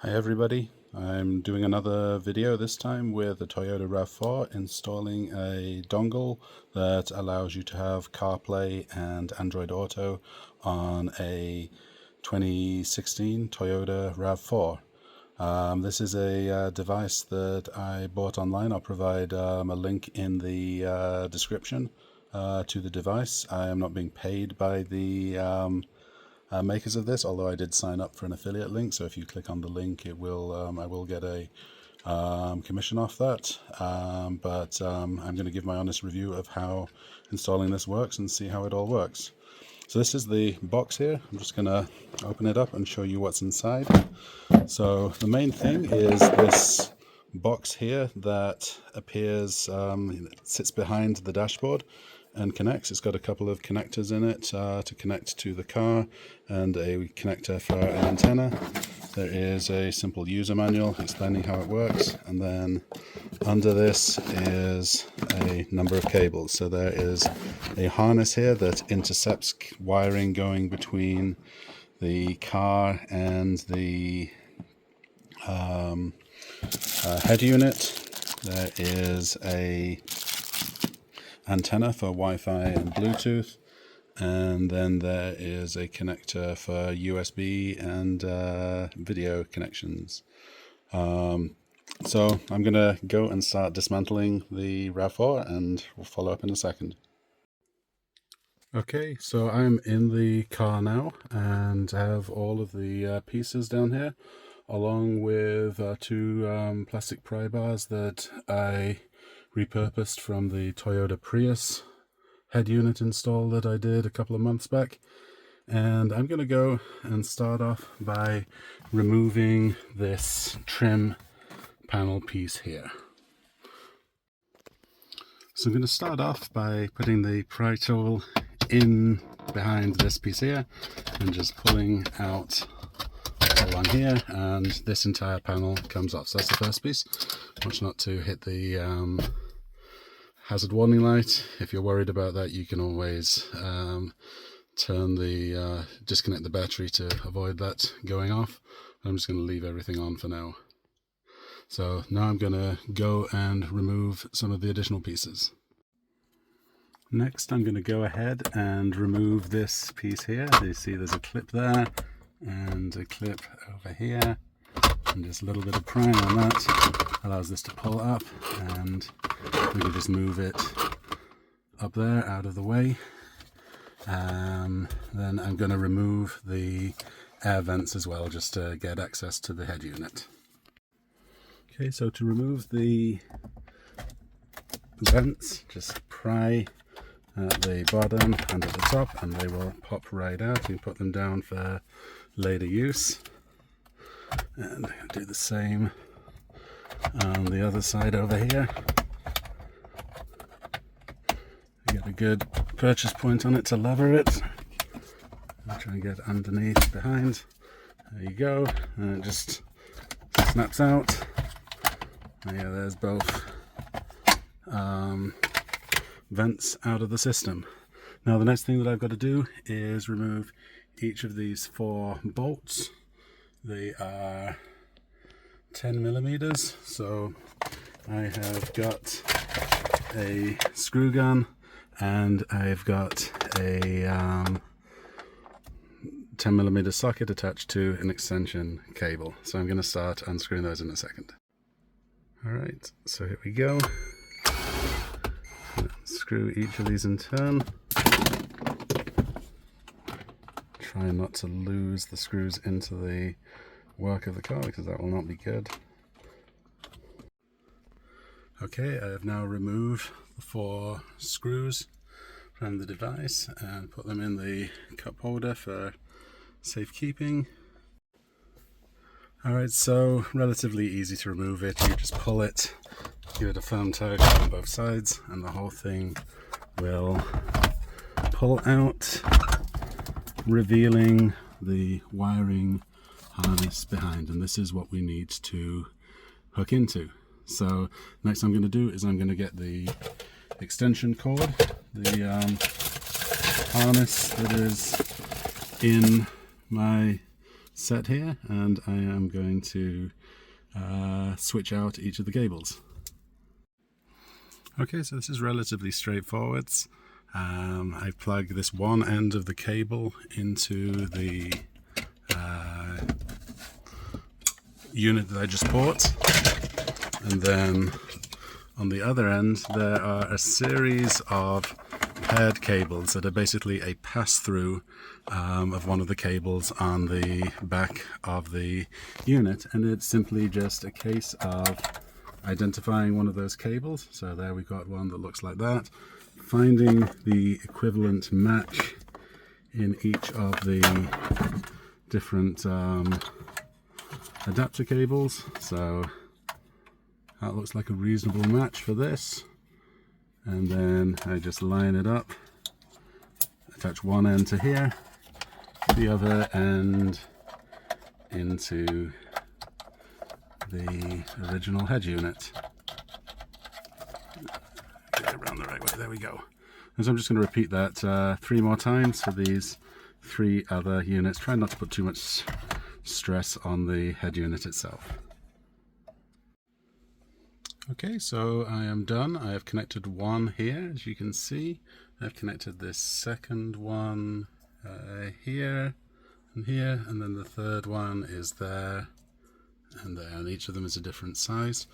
Hi everybody, I'm doing another video this time with the Toyota Rav4 installing a dongle that allows you to have CarPlay and Android Auto on a 2016 Toyota Rav4. This is a device that I bought online. I'll provide a link in the description to the device. I am not being paid by the makers of this, although I did sign up for an affiliate link, so if you click on the link it will I will get a commission off that, but I'm going to give my honest review of how installing this works and see how it all works. So this is the box here. I'm just going to open it up and show you what's inside. So the main thing is this box here that appears, it sits behind the dashboard and connects. It's got a couple of connectors in it to connect to the car and a connector for an antenna. There is a simple user manual explaining how it works, and then under this is a number of cables. So there is a harness here that intercepts wiring going between the car and the head unit. There is a antenna for Wi-Fi and Bluetooth, and then there is a connector for USB and video connections. So I'm gonna go and start dismantling the Rav4 and we'll follow up in a second. Okay, so I'm in the car now and have all of the pieces down here, along with two plastic pry bars that I repurposed from the Toyota Prius head unit install that I did a couple of months back. And I'm going to go and start off by removing this trim panel piece here. So I'm going to start off by putting the pry tool in behind this piece here and just pulling out along here, and this entire panel comes off. So that's the first piece. Watch not to hit the hazard warning light. If you're worried about that, you can always disconnect the battery to avoid that going off. I'm just going to leave everything on for now. So now I'm going to go and remove some of the additional pieces. Next, I'm going to go ahead and remove this piece here. You see there's a clip there and a clip over here, and just a little bit of prying on that allows this to pull up, and we can just move it up there out of the way. Then I'm going to remove the air vents as well, just to get access to the head unit. Okay, so to remove the vents, just pry at the bottom and at the top and they will pop right out. You can put them down for later use, and do the same on the other side over here. You get a good purchase point on it to lever it. I'll try and get underneath behind. There you go, and it just snaps out. And yeah, there's both vents out of the system. Now the next thing that I've got to do is remove each of these 4 bolts. They are 10 millimeters, so I have got a screw gun and I've got a 10 millimeter socket attached to an extension cable. So I'm going to start unscrewing those in a second. Alright, so here we go. Screw each of these in turn. Try not to lose the screws into the work of the car, because that will not be good. Okay, I have now removed the 4 screws from the device and put them in the cup holder for safekeeping. Alright, so relatively easy to remove it. You just pull it, give it a firm tug on both sides, and the whole thing will pull out, revealing the wiring harness behind, and this is what we need to hook into. So next I'm going to do is I'm going to get the extension cord, the harness that is in my set here, and I am going to switch out each of the cables. Okay, so this is relatively straightforward. I plug this one end of the cable into the unit that I just bought, and then on the other end there are a series of paired cables that are basically a pass-through of one of the cables on the back of the unit, and it's simply just a case of identifying one of those cables. So there we've got one that looks like that, finding the equivalent match in each of the different adapter cables. So that looks like a reasonable match for this, and then I just line it up, attach one end to here, the other end into the original head unit. Get it around the right way, there we go. And so I'm just going to repeat that 3 more times for these 3 other units. Try not to put too much stress on the head unit itself. Okay, so I am done. I have connected one here, as you can see. I've connected this second one here and here, and then the third one is there and there, and each of them is a different size.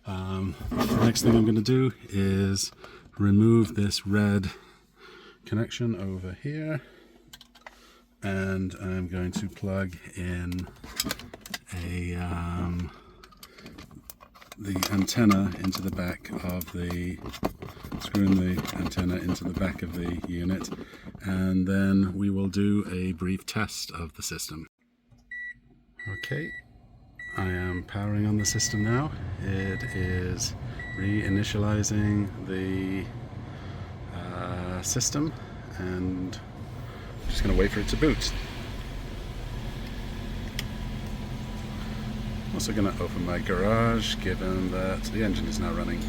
The next thing I'm going to do is remove this red connection over here, and I'm going to plug in a the antenna into the back of the, screwing the antenna into the back of the unit, and then we will do a brief test of the system. Okay, I am powering on the system now. It is reinitializing the system, and I'm just going to wait for it to boot. I'm also going to open my garage, given that the engine is now running.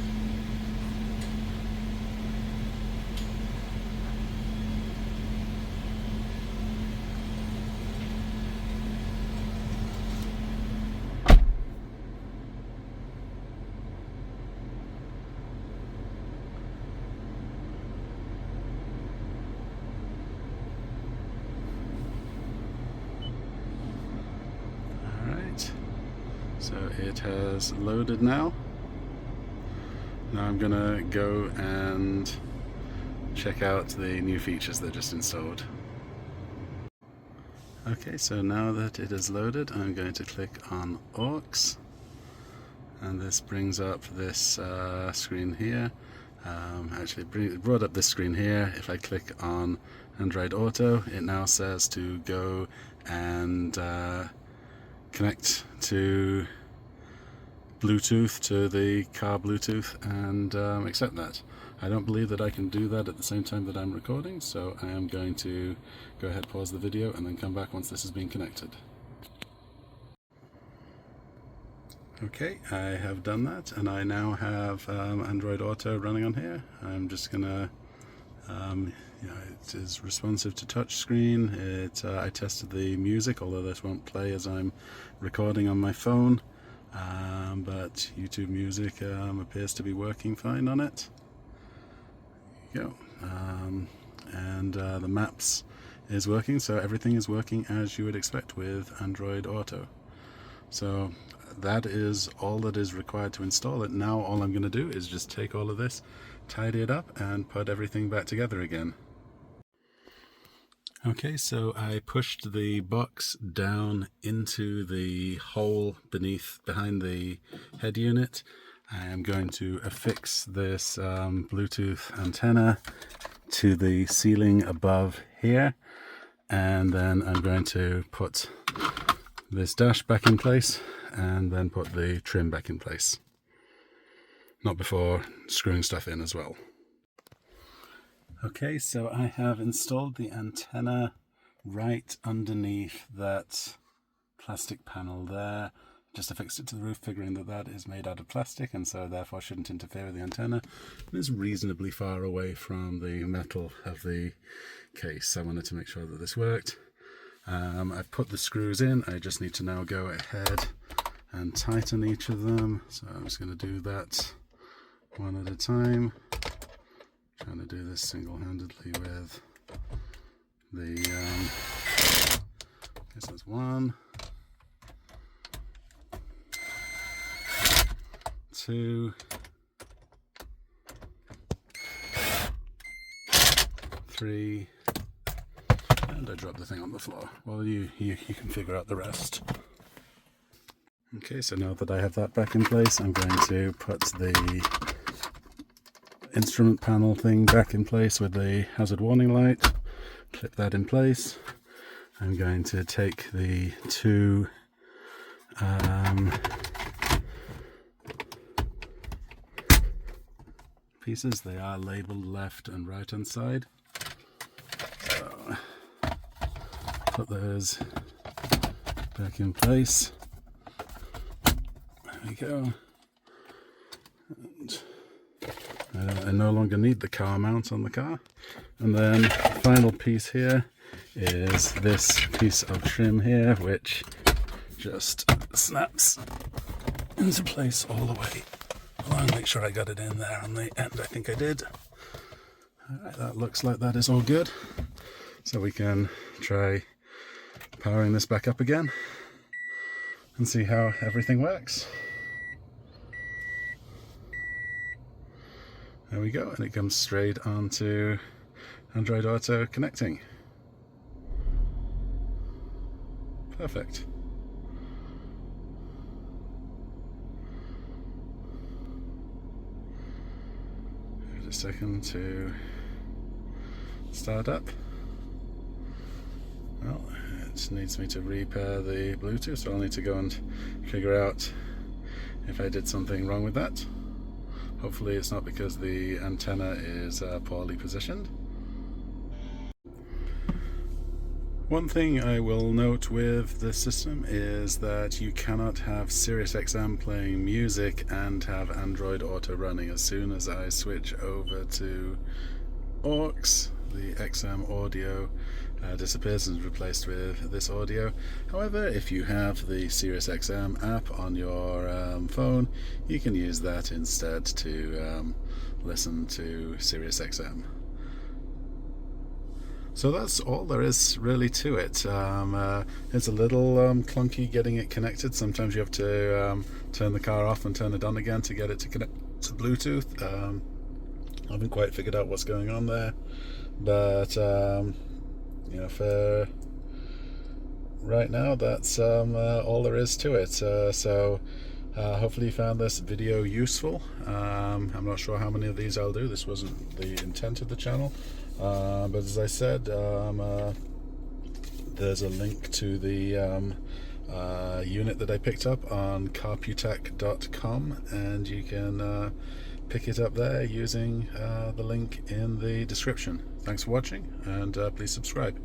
So it has loaded now. Now I'm gonna go and check out the new features that just installed. Okay, so now that it is loaded, I'm going to click on aux, and this brings up this screen here. Actually, it brought up this screen here. If I click on Android Auto, it now says to go and connect to Bluetooth, to the car Bluetooth, and accept that. I don't believe that I can do that at the same time that I'm recording, so I am going to go ahead, pause the video, and then come back once this has been connected. Okay, I have done that, and I now have Android Auto running on here. I'm just gonna it is responsive to touchscreen. I tested the music, although this won't play as I'm recording on my phone, but YouTube Music appears to be working fine on it. There you go. And the maps is working, so everything is working as you would expect with Android Auto. So that is all that is required to install it. Now all I'm going to do is just take all of this, tidy it up, and put everything back together again. Okay, so I pushed the box down into the hole behind the head unit. I am going to affix this Bluetooth antenna to the ceiling above here, and then I'm going to put this dash back in place and then put the trim back in place. Not before screwing stuff in as well. Okay, so I have installed the antenna right underneath that plastic panel there. Just affixed it to the roof, figuring that that is made out of plastic and so therefore shouldn't interfere with the antenna. It is reasonably far away from the metal of the case. I wanted to make sure that this worked. I've put the screws in. I just need to now go ahead and tighten each of them. So I'm just going to do that one at a time. Trying to do this single-handedly with the this is 1, 2, 3, and I dropped the thing on the floor. Well, you can figure out the rest. Okay, so now that I have that back in place, I'm going to put the instrument panel thing back in place with the hazard warning light. Clip that in place. I'm going to take the 2 pieces. They are labeled left and right hand side. So put those back in place. There we go. And I no longer need the car mount on the car. And then the final piece here is this piece of trim here, which just snaps into place all the way along. Make sure I got it in there on the end. I think I did. Alright, that looks like that is all good. So we can try powering this back up again and see how everything works. There we go, and it comes straight onto Android Auto connecting. Perfect. Give it a second to start up. Well, it needs me to repair the Bluetooth, so I'll need to go and figure out if I did something wrong with that. Hopefully it's not because the antenna is poorly positioned. One thing I will note with this system is that you cannot have SiriusXM playing music and have Android Auto running. As soon as I switch over to aux, the XM audio disappears and is replaced with this audio. However, if you have the SiriusXM app on your phone, you can use that instead to listen to SiriusXM. So that's all there is really to it. It's a little clunky getting it connected. Sometimes you have to turn the car off and turn it on again to get it to connect to Bluetooth. I haven't quite figured out what's going on there, but you know, for right now, that's all there is to it. So hopefully you found this video useful. I'm not sure how many of these I'll do. This wasn't the intent of the channel, but as I said, there's a link to the unit that I picked up on Carputech.com, and you can pick it up there using the link in the description. Thanks for watching, and please subscribe.